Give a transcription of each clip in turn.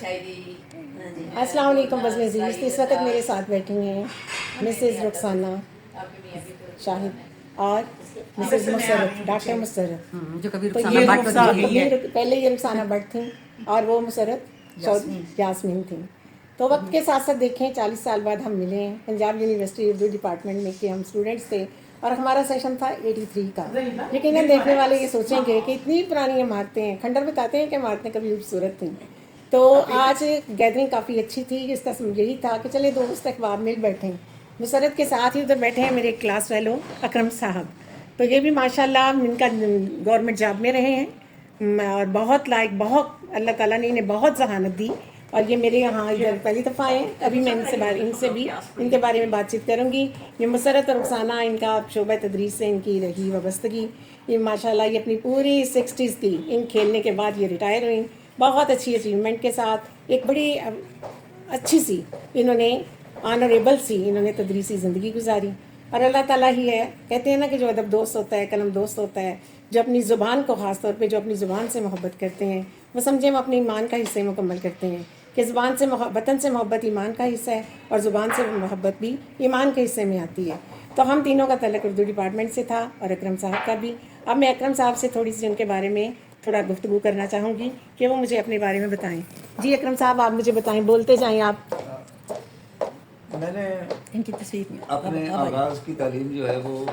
السلام علیکم بزم عزیز. اس وقت میرے ساتھ بیٹھی ہیں مسز رخسانہ شاہد اور مسز مسرت، ڈاکٹر مسرت. جو کبھی تو پہلے یہ رخسانہ بٹ تھیں اور وہ مسرت یاسمین تھیں. تو وقت کے ساتھ ساتھ دیکھیں 40 سال بعد ہم ملے ہیں پنجاب یونیورسٹی اردو ڈپارٹمنٹ میں کہ ہم اسٹوڈنٹس تھے اور ہمارا سیشن تھا 83 کا. یقیناً دیکھنے والے یہ سوچیں گے کہ اتنی پرانی عمارتیں ہیں. کھنڈر بتاتے ہیں کہ عمارتیں کبھی خوبصورت تھیں. تو آج گیدرنگ کافی اچھی تھی. اس کا یہی تھا کہ چلے دوست احباب مل بیٹھیں. مسرت کے ساتھ ہی ادھر بیٹھے ہیں میرے کلاس فیلو اکرم صاحب. تو یہ بھی ماشاءاللہ ان کا گورنمنٹ جاب میں رہے ہیں اور بہت لائق، بہت اللہ تعالیٰ نے انہیں بہت ذہانت دی. اور یہ میرے یہاں ادھر پہلی دفعہ آئے ہیں. ابھی میں ان سے بھی ان کے بارے میں بات چیت کروں گی. یہ مسرت اور رخسانہ، ان کا شعبہ تدریس سے ان کی رہی وابستگی. یہ ماشاءاللہ یہ اپنی پوری 60s کی ان کھیلنے کے بعد یہ ریٹائر ہوئیں بہت اچھی اچیومنٹ کے ساتھ. ایک بڑی اچھی سی انہوں نے آنریبل سی انہوں نے تدریسی زندگی گزاری. اور اللہ تعالیٰ ہی ہے، کہتے ہیں نا کہ جو ادب دوست ہوتا ہے قلم دوست ہوتا ہے. جو اپنی زبان کو خاص طور پہ جو اپنی زبان سے محبت کرتے ہیں وہ سمجھیں وہ اپنے ایمان کا حصے مکمل کرتے ہیں. کہ زبان سے وطن سے محبت ایمان کا حصہ ہے اور زبان سے محبت بھی ایمان کے حصے میں آتی ہے. تو ہم تینوں کا تعلق اردو ڈپارٹمنٹ سے تھا اور اکرم صاحب کا بھی. اب میں اکرم صاحب سے تھوڑی سی ان کے بارے میں تھوڑا گفتگو کرنا چاہوں گی کہ وہ مجھے اپنے بارے میں بتائیں. جی اکرم صاحب آپ مجھے بتائیں، بولتے جائیں آپ. میں نے ان کی تصویر میں اپنے آغاز کی تعلیم جو ہے وہ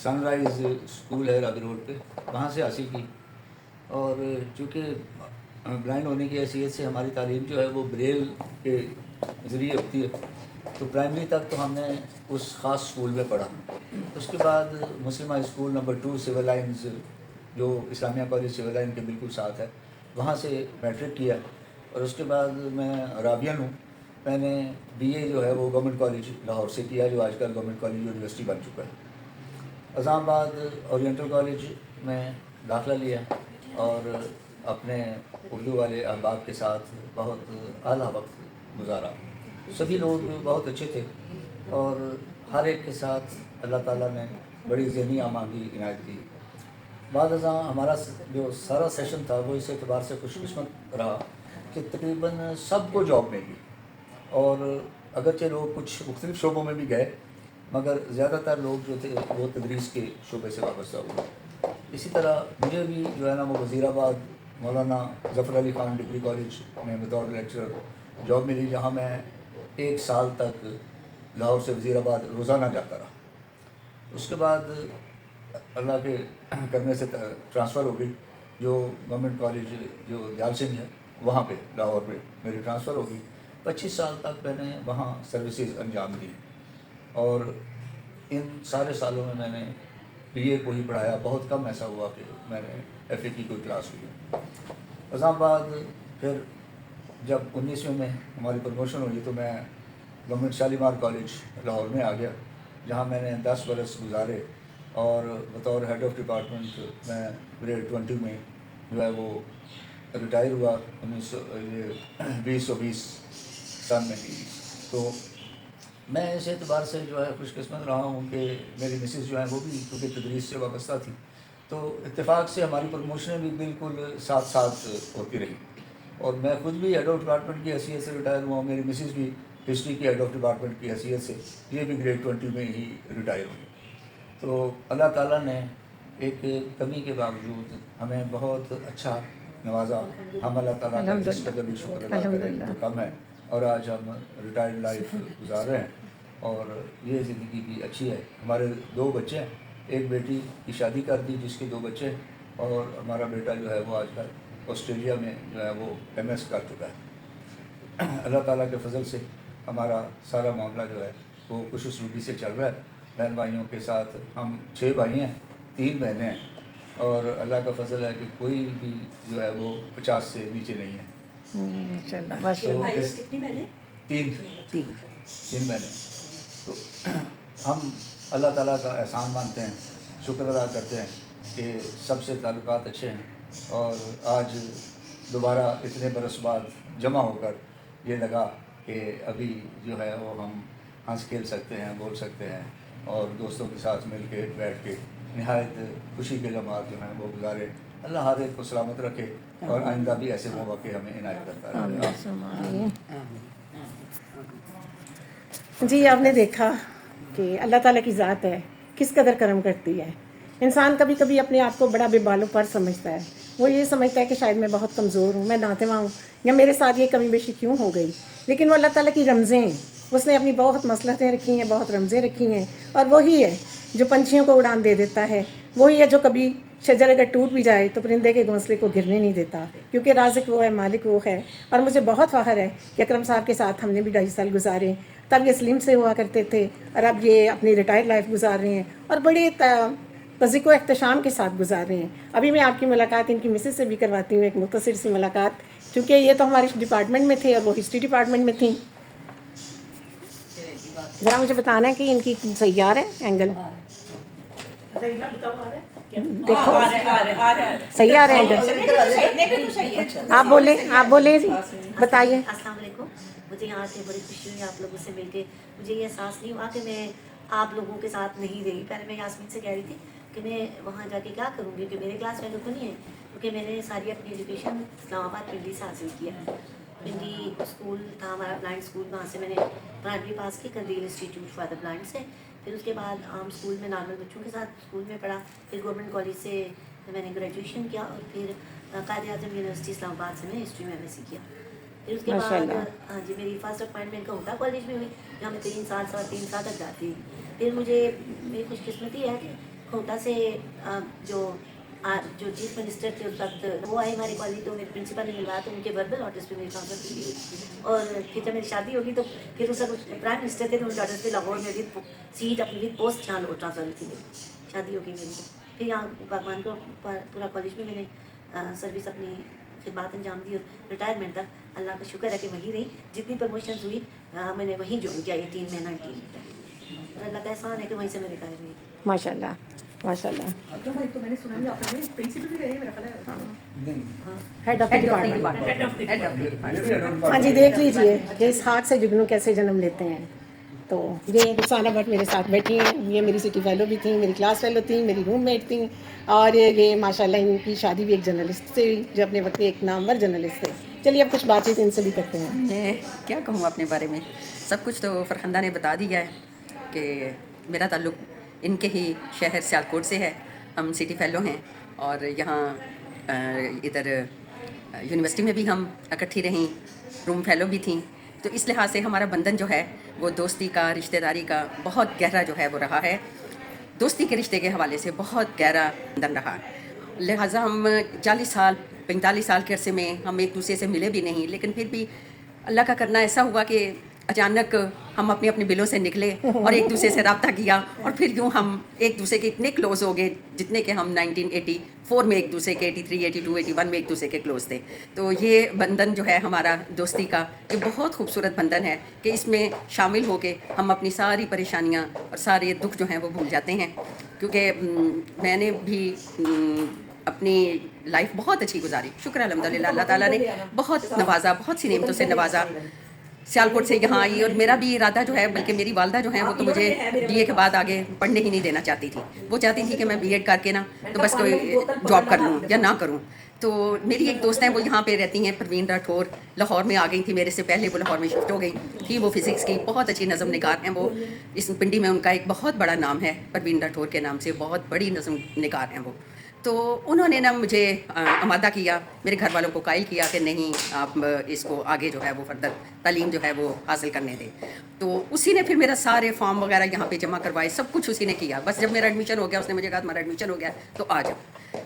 سن رائز اسکول ہے رابی روڈ پہ، وہاں سے حاصل کی. اور چونکہ بلائنڈ ہونے کی حیثیت سے ہماری تعلیم جو ہے وہ بریل کے ذریعے ہوتی ہے، تو پرائمری تک تو ہم نے اس خاص اسکول میں پڑھا. اس کے بعد مسلمہ اسکول نمبر 2 سول لائنز، جو اسلامیہ کالج سول لائن کے بالکل ساتھ ہے، وہاں سے میٹرک کیا. اور اس کے بعد میں رابین ہوں. میں نے بی اے جو ہے وہ گورنمنٹ کالج لاہور سے کیا، جو آج کل گورنمنٹ کالج یونیورسٹی بن چکا ہے. اسلام آباد اورینٹل کالج میں داخلہ لیا اور اپنے اردو والے احباب کے ساتھ بہت اعلیٰ وقت گزارا. سبھی لوگ بہت اچھے تھے اور ہر ایک کے ساتھ اللہ تعالیٰ نے بڑی ذہنی آمادگی عنایت کی. بعد ازاں ہمارا جو سارا سیشن تھا وہ اس اعتبار سے خوش قسمت رہا کہ تقریباً سب کو جاب مل گئی. اور اگرچہ لوگ کچھ مختلف شعبوں میں بھی گئے مگر زیادہ تر لوگ جو تھے وہ تدریس کے شعبے سے وابستہ ہوئے. اسی طرح مجھے بھی جو ہے نا وہ وزیر آباد مولانا ظفر علی خان ڈگری کالج میں بطور لیکچرر جاب ملی، جہاں میں 1 سال تک لاہور سے وزیر آباد روزانہ جاتا رہا. اس کے بعد اللہ کے کرنے سے ٹرانسفر ہو گئی، جو گورنمنٹ کالج جو دیال سنگھ ہے وہاں پہ لاہور پہ میری ٹرانسفر ہو گئی. 25 سال تک میں نے وہاں سروسز انجام دی اور ان سارے سالوں میں میں نے بی اے کو ہی پڑھایا. بہت کم ایسا ہوا کہ میں نے ایف اے کی کوئی کلاس ہوئی. اسلام آباد پھر جب 19ویں میں ہماری پروموشن ہوئی تو میں گورنمنٹ شالیمار کالج لاہور میں آ گیا، جہاں میں نے 10 برس گزارے. اور بطور ہیڈ آف ڈپارٹمنٹ میں گریڈ 20 میں جو ہے وہ ریٹائر ہوا 2020 سن میں. تو میں اس اعتبار سے جو ہے خوش قسمت رہا ہوں کہ میری مسز جو ہیں وہ بھی کیونکہ تدریس سے وابستہ تھی، تو اتفاق سے ہماری پروموشنیں بھی بالکل ساتھ ساتھ ہوتی رہی. اور میں خود بھی ہیڈ آف ڈپارٹمنٹ کی حیثیت سے ریٹائر ہوا ہوں. میری مسز بھی ہسٹری کی ہیڈ آف ڈپارٹمنٹ کی حیثیت سے یہ بھی گریڈ 20 میں ہی ریٹائر ہوئی. تو اللہ تعالیٰ نے ایک کمی کے باوجود ہمیں بہت اچھا نوازا. ہم اللہ تعالیٰ کا جس قدر بھی شکر ادا کریں تو کم ہے. اور آج ہم ریٹائرڈ لائف گزار رہے ہیں اور یہ زندگی بھی اچھی ہے. ہمارے 2 بچے ہیں، ایک بیٹی کی شادی کر دی جس کے 2 بچے، اور ہمارا بیٹا جو ہے وہ آج کل آسٹریلیا میں جو ہے وہ MS کر چکا ہے. اللہ تعالیٰ کے فضل سے ہمارا سارا معاملہ جو ہے وہ خوش اسلوبی سے چل رہا ہے. بہن بھائیوں کے ساتھ ہم 6 بھائی ہیں، 3 بہنیں ہیں، اور اللہ کا فضل ہے کہ کوئی بھی جو ہے وہ 50 سے نیچے نہیں ہے. تین بہنیں. تو ہم اللہ تعالیٰ کا احسان مانتے ہیں، شکر ادا کرتے ہیں کہ سب سے تعلقات اچھے ہیں. اور آج دوبارہ اتنے برس بعد جمع ہو کر یہ لگا کہ ابھی جو ہے وہ ہم ہنس کھیل سکتے ہیں، بول سکتے ہیں، اور دوستوں کے ساتھ مل کے بیٹھ کے نہایت خوشی کے لمحات جو ہیں وہ گزارے. اللہ ہر ایک کو سلامت رکھے اور آئندہ بھی ایسے مواقع ہمیں عنایت کرتا رہے. جی آپ نے دیکھا کہ اللہ تعالیٰ کی ذات ہے کس قدر کرم کرتی ہے. انسان کبھی کبھی اپنے آپ کو بڑا بے بالوں پر سمجھتا ہے. وہ یہ سمجھتا ہے کہ شاید میں بہت کمزور ہوں, میں ناتواں ہوں, یا میرے ساتھ یہ کمی بیشی کیوں ہو گئی. لیکن وہ اللہ تعالیٰ کی رمزیں ہیں, اس نے اپنی بہت مصلحتیں رکھی ہیں, بہت رمزیں رکھی ہیں, اور وہی ہے جو پنچھیوں کو اڑان دے دیتا ہے. وہی ہے جو کبھی شجر اگر ٹوٹ بھی جائے تو پرندے کے گھونسلے کو گرنے نہیں دیتا, کیونکہ رازق وہ ہے, مالک وہ ہے. اور مجھے بہت فخر ہے کہ اکرم صاحب کے ساتھ ہم نے بھی 2.5 سال گزارے. تب یہ سلیم سے ہوا کرتے تھے اور اب یہ اپنی ریٹائر لائف گزار رہے ہیں اور بڑے تذیق و احتشام کے ساتھ گزار رہے ہیں. ابھی میں آپ کی ملاقات ان کی مسز سے بھی کرواتی ہوں, ایک مختصر سی ملاقات, کیونکہ یہ تو ہمارے ڈپارٹمنٹ میں تھے اور وہ ہسٹری ڈپارٹمنٹ میں تھیں. ذرا مجھے بتانا ہے کہ ان کی صحیح آ رہا ہے اینگل, دیکھو صحیح آ رہا ہے اینگل. آپ بولیں جی, بتائیے. السلام علیکم. مجھے یہاں سے بڑی خوشی ہوئی آپ لوگوں سے مل کے. مجھے یہ احساس نہیں ہوا کہ میں آپ لوگوں کے ساتھ نہیں رہی. پہلے میں یاسمین سے کہہ رہی تھی کہ میں وہاں جا کے کیا کروں گی, کہ میرے کلاس میں تو نہیں ہے, کیونکہ میں نے ساری اپنی ایجوکیشن اسلام آباد پنڈی سے حاصل کیا. پنڈی اسکول تھا ہمارا بلائنڈ اسکول, وہاں سے میں نے پرائمری پاس کی Qandeel institute for the blind سے. پھر اس کے بعد عام اسکول میں نارمل بچوں کے ساتھ اسکول میں پڑھا. پھر گورنمنٹ کالج سے میں نے گریجویشن کیا, اور پھر قائد اعظم یونیورسٹی اسلام آباد سے میں ہسٹری میں MSc کیا. پھر اس کے بعد ہاں جی میری فرسٹ اپوائنٹمنٹ کوٹا کالج میں ہوئی, جہاں میں 3 سال 3.5 سال تک جاتی ہوں. پھر مجھے میری خوش قسمتی ہے کہ کوٹا سے جو چیف منسٹر تھے اس وقت وہ آئے ہمارے کالج, تو میرے پرنسپل نے ملوایا, تو ان کے وربل آرڈرس پہ میری ٹرانسفر کی گئی. اور پھر جب میری شادی ہوگی تو پھر اس وقت پرائم منسٹر تھے, تو ان کے آرڈرس پہ لاہور میں ود سیٹ اپنی ود پوسٹ یہاں ٹرانسفر ہوئی تھی. میری شادی ہوگی میری. پھر یہاں باغبان کو پورا کالج میں میں نے سروس اپنی خدمات انجام دی, اور ریٹائرمنٹ تک اللہ کا شکر ہے کہ وہیں رہی. جتنی پروموشنز ہوئی میں نے وہیں جوائن کیا 18 میں 19 میں. اللہ کا احسان ہے کہ وہیں سے میں ریٹائر ہوئی. ماشاء اللہ ماشاء اللہ. تو میں نے سنا بھی آپ نے پرنسپل بھی رہے میرا خیال ہے. Head of department. ہاں جی دیکھ لیجئے کہ اس ہاتھ سے جگنو کیسے جنم لیتے ہیں. تو یہ رخسانہ بٹ میرے ساتھ بیٹھی ہیں, یہ میری سٹی فیلو بھی تھیں, میری کلاس فیلو تھیں, میری روم میٹ تھیں, اور یہ ماشاء اللہ ان کی شادی بھی ایک جرنلسٹ سے ہوئی جو اپنے وقت ایک نامور جرنلسٹ تھے. چلیے اب کچھ بات چیت ان سے بھی کرتے ہیں. میں کیا کہوں اپنے بارے میں, سب کچھ تو فرخندہ نے بتا دیا ہے کہ میرا تعلق ان کے ہی شہر سیالکوٹ سے ہے. ہم سٹی فیلو ہیں اور یہاں ادھر یونیورسٹی میں بھی ہم اکٹھی رہیں, روم فیلو بھی تھیں. تو اس لحاظ سے ہمارا بندھن جو ہے وہ دوستی کا, رشتہ داری کا بہت گہرا جو ہے وہ رہا ہے. دوستی کے رشتے کے حوالے سے بہت گہرا بندھن رہا. لہٰذا ہم 40 سال 45 سال کے عرصے میں ہم ایک دوسرے سے ملے بھی نہیں, لیکن پھر بھی اللہ کا کرنا ایسا ہوا کہ اچانک ہم اپنے اپنے بلوں سے نکلے اور ایک دوسرے سے رابطہ کیا, اور پھر یوں ہم ایک دوسرے کے اتنے کلوز ہو گئے جتنے کہ ہم 1984 میں ایک دوسرے کے, 83 82 81 میں ایک دوسرے کے کلوز تھے. تو یہ بندھن جو ہے ہمارا دوستی کا, یہ بہت خوبصورت بندھن ہے کہ اس میں شامل ہو کے ہم اپنی ساری پریشانیاں اور سارے دکھ جو ہیں وہ بھول جاتے ہیں. کیونکہ میں نے بھی اپنی لائف بہت اچھی گزاری, شکر الحمدللہ. اللہ تعالیٰ نے بہت نوازا, بہت سی نعمتوں سے نوازا. سیالکوٹ سے یہاں آئی, اور میرا بھی ارادہ جو ہے, بلکہ میری والدہ جو ہیں وہ تو مجھے BA کے بعد آگے پڑھنے ہی نہیں دینا چاہتی تھی. وہ چاہتی تھی کہ میں B.Ed کر کے نا تو بس کوئی جاب کر لوں یا نہ کروں. تو میری ایک دوست ہیں وہ یہاں پہ رہتی ہیں, پروین راٹھور, لاہور میں آ گئی تھی میرے سے پہلے, وہ لاہور میں شفٹ ہو گئی تھی. وہ فزکس کی بہت اچھی نظم نگار ہیں. وہ اس پنڈی میں ان کا ایک بہت بڑا نام ہے, پروین راٹھور کے نام سے بہت بڑی نظم نگار ہیں وہ. تو انہوں نے نا مجھے آمادہ کیا, میرے گھر والوں کو قائل کیا کہ نہیں آپ اس کو آگے جو ہے وہ فردر تعلیم جو ہے وہ حاصل کرنے دیں. تو اسی نے پھر میرا سارے فارم وغیرہ یہاں پہ جمع کروائے, سب کچھ اسی نے کیا. بس جب میرا ایڈمیشن ہو گیا, اس نے مجھے کہا تمہارا ایڈمیشن ہو گیا تو آ جاؤ.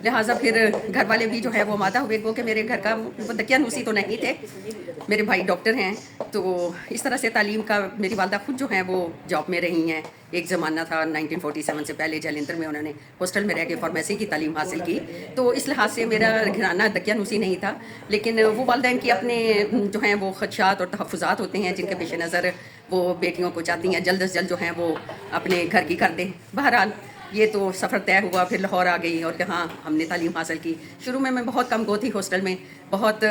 لہٰذا پھر گھر والے بھی جو ہے وہ آمادہ ہوئے, وہ کہ میرے گھر کا وہ دقیانوسی تو نہیں تھے, میرے بھائی ڈاکٹر ہیں. تو اس طرح سے تعلیم کا میری والدہ خود جو ہیں وہ جاب میں رہی ہیں. ایک زمانہ تھا 1947 سے پہلے جلندھر میں انہوں نے ہاسٹل میں رہ کے فارمیسی کی تعلیم حاصل کی. تو اس لحاظ سے میرا گھرانہ دقیانوسی نہیں تھا, لیکن وہ والدین کی اپنے جو ہیں وہ خدشات اور تحفظات ہوتے ہیں جن کے پیش نظر وہ بیٹیوں کو چاہتی ہیں جلد از جلد جو ہیں وہ اپنے گھر کی کر دیں. بہرحال یہ تو سفر طے ہوا, پھر لاہور آ گئی اور یہاں ہم نے تعلیم حاصل کی. شروع میں بہت کم گو تھی ہاسٹل میں, بہت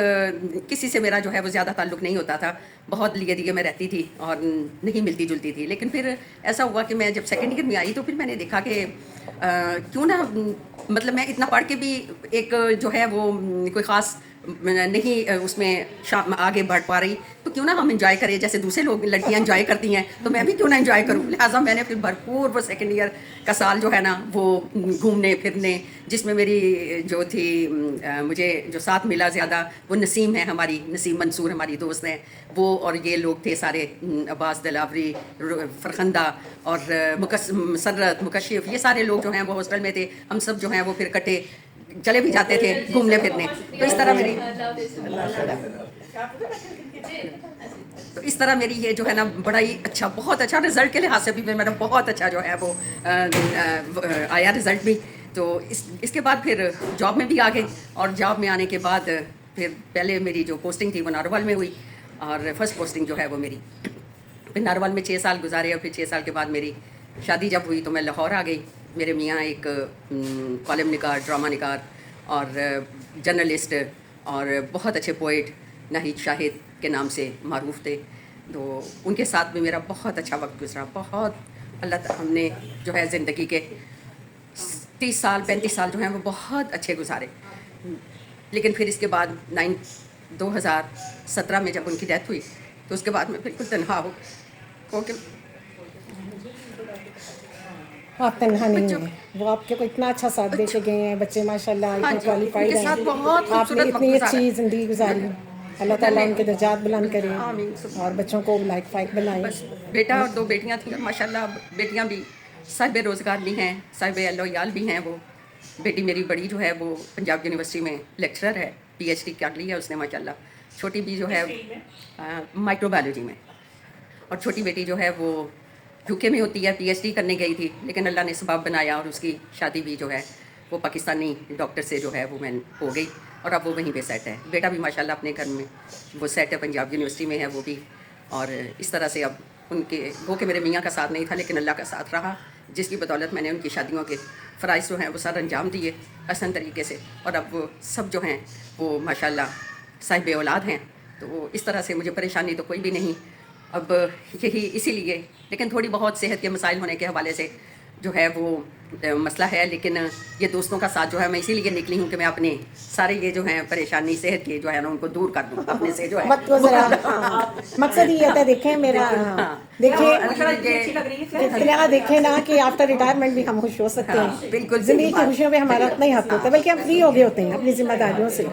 کسی سے میرا جو ہے وہ زیادہ تعلق نہیں ہوتا تھا, بہت لیے میں رہتی تھی اور نہیں ملتی جلتی تھی. لیکن پھر ایسا ہوا کہ میں جب سیکنڈ ایئر میں آئی تو پھر میں نے دیکھا کہ کیوں نہ, مطلب میں اتنا پڑھ کے بھی ایک جو ہے وہ کوئی خاص نہیں اس میں آگے بڑھ پا رہی تو کیوں نہ ہم انجوائے کریں جیسے دوسرے لوگ لڑکیاں انجوائے کرتی ہیں, تو میں بھی کیوں نہ انجوائے کروں. لہٰذا میں نے پھر بھرپور وہ سیکنڈ ایئر کا سال جو ہے نا وہ گھومنے پھرنے, جس میں میری جو تھی مجھے جو ساتھ ملا زیادہ وہ نسیم ہے, ہماری نسیم منصور ہماری دوست ہیں, وہ اور یہ لوگ تھے سارے, عباس دلاوری, فرخندہ اور مسرت, مکشف, یہ سارے لوگ جو ہیں وہ ہاسٹل میں تھے. ہم سب جو ہیں وہ پھر کٹے چلے بھی جاتے تھے گھومنے پھرنے. تو اس طرح میری یہ جو ہے نا بڑا ہی اچھا, بہت اچھا رزلٹ کے لحاظ سے بھی میرا بہت اچھا جو ہے وہ آیا رزلٹ بھی. تو اس کے بعد پھر جاب میں بھی آ گئے, اور جاب میں آنے کے بعد پھر پہلے میری جو پوسٹنگ تھی وہ ناروال میں ہوئی, اور فرسٹ پوسٹنگ جو ہے وہ میری پھر ناروال میں 6 سال گزارے. اور پھر 6 سال کے بعد میری شادی جب ہوئی تو میں لاہور آ گئی. میرے میاں ایک کالم نگار, ڈرامہ نگار اور جرنلسٹ اور بہت اچھے پوئٹ ناہید شاہد کے نام سے معروف تھے. تو ان کے ساتھ بھی میرا بہت اچھا وقت گزرا. بہت اللہ تعالیٰ ہم نے جو ہے زندگی کے 30 سال 35 سال جو ہیں وہ بہت اچھے گزارے. لیکن پھر اس کے بعد 2017 میں جب ان کی ڈیتھ ہوئی تو اس کے بعد میں بالکل تنہا ہو کیونکہ آپ تنہا نہیں ہیں, وہ آپ کے کو اتنا اچھا ساتھ دے کے گئے ہیں. بچے ماشاء اللہ اتنے کوالیفائڈ ہیں, آپ نے اتنی اچھی زندگی گزاری. اللہ تعالیٰ ان کے درجات بلند کرے اور بچوں کو لائق فائق بنائے. بیٹا اور 2 بیٹیاں تھیں, ماشاء اللہ بیٹیاں بھی صاحب روزگار بھی ہیں, صاحب اللہ بھی ہیں. وہ بیٹی میری بڑی جو ہے وہ پنجاب یونیورسٹی میں لیکچرر ہے, PhD کر لی ہے اس نے ماشاء اللہ. چھوٹی بھی جو ہے مائکرو بایولوجی میں, اور چھوٹی بیٹی جو ہے وہ UK میں ہوتی ہے, PhD کرنے گئی تھی لیکن اللہ نے سبب بنایا اور اس کی شادی بھی جو ہے وہ پاکستانی ڈاکٹر سے جو ہے وہ ہو گئی, اور اب وہ وہیں پہ سیٹ ہے. بیٹا بھی ماشاء اللہ اپنے گھر میں وہ سیٹ ہے, پنجاب یونیورسٹی میں ہے وہ بھی. اور اس طرح سے اب ان کے وہ کہ میرے میاں کا ساتھ نہیں تھا لیکن اللہ کا ساتھ رہا, جس کی بدولت میں نے ان کی شادیوں کے فرائض جو ہیں وہ سر انجام دیے حسن طریقے سے. اور اب وہ سب جو ہیں وہ ماشاء اللہ صاحب اولاد ہیں. تو وہ اس طرح سے مجھے پریشانی تو کوئی بھی نہیں اب, یہی اسی لیے. لیکن تھوڑی بہت صحت کے مسائل ہونے کے حوالے سے جو ہے وہ مسئلہ ہے, لیکن یہ دوستوں کا ساتھ جو ہے میں اسی لیے نکلی ہوں کہ میں اپنے سارے یہ جو ہیں پریشانی صحت کی جو ہے نا ان کو دور کر دوں اپنے سے جو ہے. مقصد یہ ہوتا ہے, دیکھیں میرا دیکھیں دیکھیں نا کہ آفٹر ریٹائرمنٹ بھی ہم خوش ہو سکتے ہیں. بالکل زندگی کی خوشیوں پہ ہمارا اتنا ہی حق ہوتا ہے, بلکہ ہم فری ہو گئے ہوتے ہیں اپنی ذمہ داریوں سے.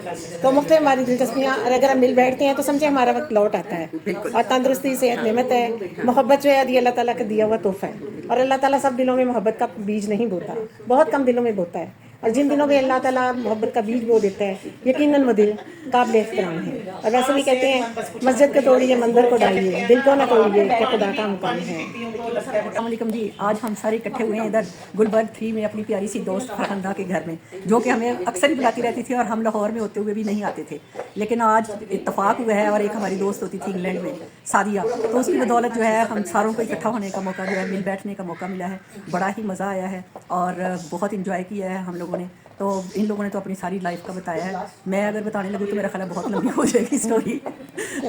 تو مختلف ہماری دلچسپیاں اگر ہم مل بیٹھتے ہیں تو سمجھے ہمارا وقت لوٹ آتا ہے. اور تندرستی صحت نعمت ہے, محبت جو ہے یہ اللہ تعالیٰ کا دیا ہوا تحفہ ہے. اور اللہ تعالیٰ سب دلوں میں محبت کا بیج نہیں بوتا, بہت کم دلوں میں بوتا ہے. اور جن دنوں میں اللہ تعالیٰ محبت کا بیج بو دیتا ہے یقیناً وہ دل قابل احترام ہے. اور ویسے بھی کہتے ہیں مسجد کو توڑیے مندر کو ڈالیے, دل کو نہ توڑیے کہ خدا کا مقام ہے. السلام علیکم جی. آج ہم سارے اکٹھے ہوئے ہیں ادھر گلبرگ 3 میں اپنی پیاری سی دوست فرخندہ کے گھر میں, جو کہ ہمیں اکثر ہی بلاتی رہتی تھی اور ہم لاہور میں ہوتے ہوئے بھی نہیں آتے تھے. لیکن آج اتفاق ہوا ہے, اور ایک ہماری دوست ہوتی تھی انگلینڈ میں سعدیہ, تو اس کی بدولت جو ہے ہم ساروں کو اکٹھا ہونے کا موقع جو ہے مل بیٹھنے کا موقع ملا ہے. بڑا ہی مزہ آیا ہے اور بہت انجوائے کیا ہے ہم لوگوں نے. تو ان لوگوں نے تو اپنی ساری لائف کا بتایا ہے, میں اگر بتانے لگوں تو میرا خیال ہے بہت لمبی ہو جائے گی اسٹوری.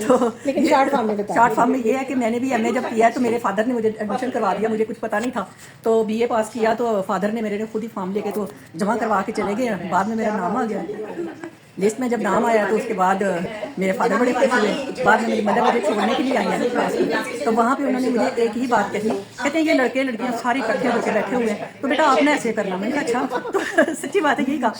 تو لیکن شارٹ فارم میں یہ ہے کہ میں نے بھی MA جب کیا ہے تو میرے فادر نے مجھے ایڈمیشن کروا دیا, مجھے کچھ پتہ نہیں تھا. تو BA پاس کیا تو فادر نے میرے نے خود ہی فارم لے کے تو جمع کروا کے چلے گئے. بعد میں میرا نام آ گیا لسٹ میں. جب نام آیا تو اس کے بعد میرے فادر بڑے خوش ہوئے. بعد میں میری مدر مجھے چھوڑنے کے لیے آئی ہیں کلاس میں, تو وہاں پہ انہوں نے مجھے ایک ہی بات کہی, کہتے ہیں یہ لڑکے لڑکیاں ساری اکٹھے ہو کے بیٹھے ہوئے ہیں تو بیٹا آپ نے ایسے کرنا. میں نے کہا اچھا, تو سچی بات ہے یہی کہا.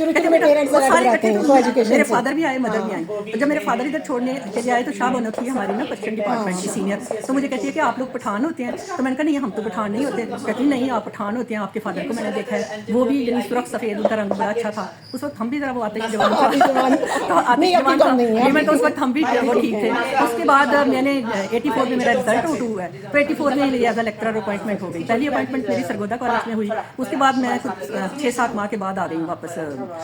میرے فادر بھی آئے, مدر بھی آئی. تو جب میرے فادر ادھر چھوڑنے کے لیے آئے تو شاہ بنو تھی ہماری نا پرشین ڈپارٹمنٹ کی سینئر, تو مجھے کہتی ہے کہ آپ لوگ پٹھان ہوتے ہیں. تو میں نے کہا نہیں ہم تو پٹھان نہیں ہوتے. کہتی نہیں آپ پٹھان ہوتے ہیں, آپ کے فادر کو میں نے دیکھا ہے وہ بھی یعنی سرخ سفید, ان کا رنگ بڑا اچھا تھا. اس وقت ہم بھی ذرا وہ آتے ہیں تو اس وقت ہم بھی وہ ٹھیک تھے. اس کے بعد میں نے 84 میں میرا رزلٹ آؤٹ ہوا ہے, تو 84 میں میری ایز اے لیکچرر اپوائنٹمنٹ ہو گئی. پہلی اپوائنٹمنٹ میری سرگودا کالج میں ہوئی. اس کے بعد میں 6-7 ماہ کے بعد آ گئی ہوں واپس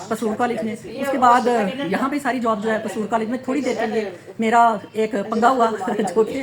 پسرور کالج میں. اس کے بعد یہاں پہ ساری جاب جو ہے پسرور کالج میں تھوڑی دیر کے لیے میرا ایک پنگا ہوا جو کہ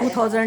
2000